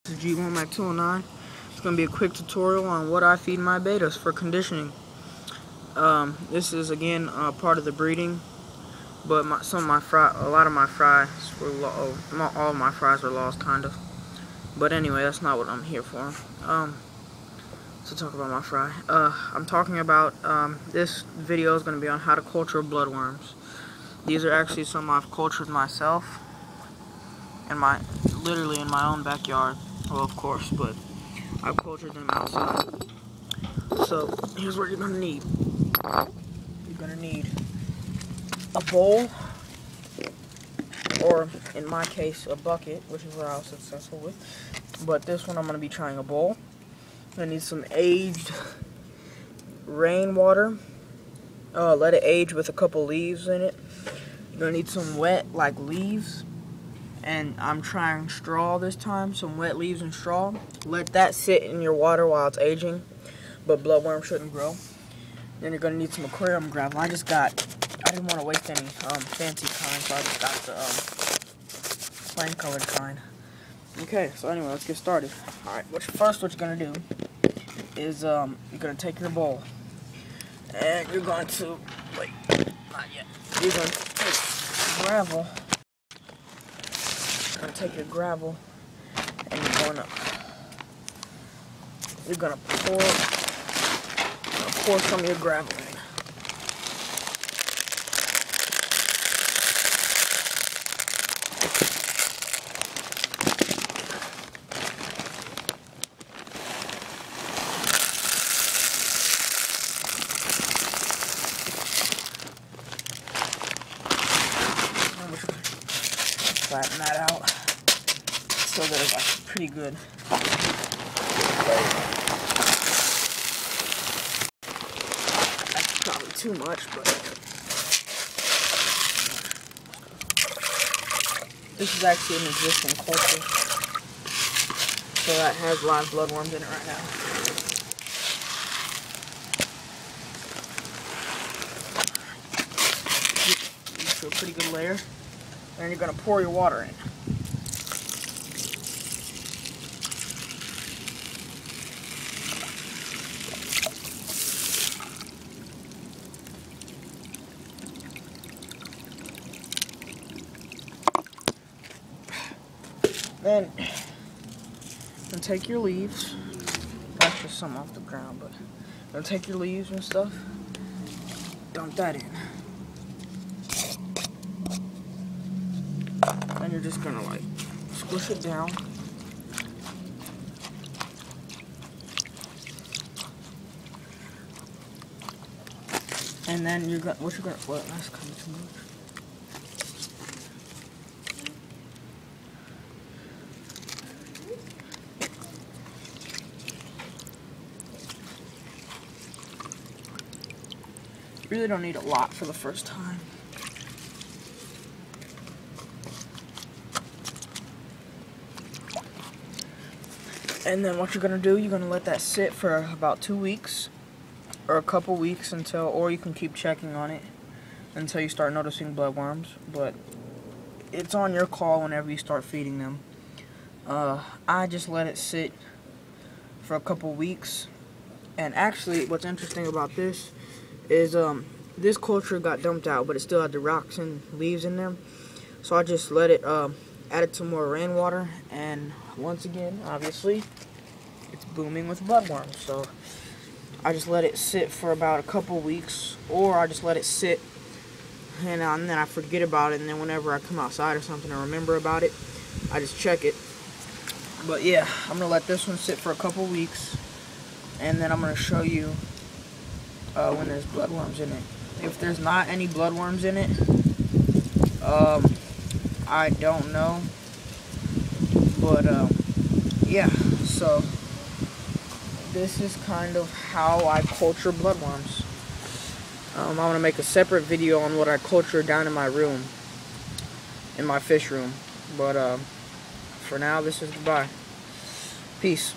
This is G1 Mac 209. It's going to be a quick tutorial on what I feed my bettas for conditioning. This is again part of the breeding, but a lot of my fries were not all of my fries were lost, kind of. But anyway, that's not what I'm here for. To talk about my fry, I'm talking about this video is going to be on how to culture bloodworms. These are actually some I've cultured myself literally in my own backyard. Well, of course, but I've cultured them outside. So here's what you're gonna need. You're gonna need a bowl, or in my case, a bucket, which is what I was successful with. But this one I'm gonna be trying a bowl. I need some aged rainwater. Let it age with a couple leaves in it. You're gonna need some wet, like, leaves. And I'm trying straw this time, some wet leaves and straw. Let that sit in your water while it's aging, but bloodworms shouldn't grow. Then you're gonna need some aquarium gravel. I didn't want to waste any fancy kind, so I just got the plain colored kind. Okay, so anyway, let's get started. Alright, first what you're gonna do is you're gonna take your bowl, and you're going to, wait, not yet. You're gonna take gravel. You're gonna take your gravel and you're gonna pour some of your gravel in. Flatten that out so that it's like pretty good. That's probably too much, but this is actually an existing culture, so that has live bloodworms in it right now. Get to a pretty good layer. And you're going to pour your water in. Then take your leaves. That's just some off the ground, but then take your leaves and stuff. Dump that in. And you're just gonna like squish it down. And then that's kind of too much. You really don't need a lot for the first time. And then what you're gonna do, you're gonna let that sit for about 2 weeks or a couple weeks or you can keep checking on it until you start noticing bloodworms. But it's on your call whenever you start feeding them. I just let it sit for a couple weeks. And actually, what's interesting about this is this culture got dumped out, but it still had the rocks and leaves in there. So I just let it added some more rainwater, and once again, obviously, it's booming with bloodworms. So I just let it sit for about a couple weeks, or I just let it sit and then I forget about it, and then whenever I come outside or something and remember about it, I just check it. But yeah, I'm gonna let this one sit for a couple weeks, and then I'm gonna show you when there's bloodworms in it. If there's not any bloodworms in it, I don't know, but yeah, so this is kind of how I culture bloodworms. I want to make a separate video on what I culture down in my room, in my fish room, but for now, this is goodbye. Peace.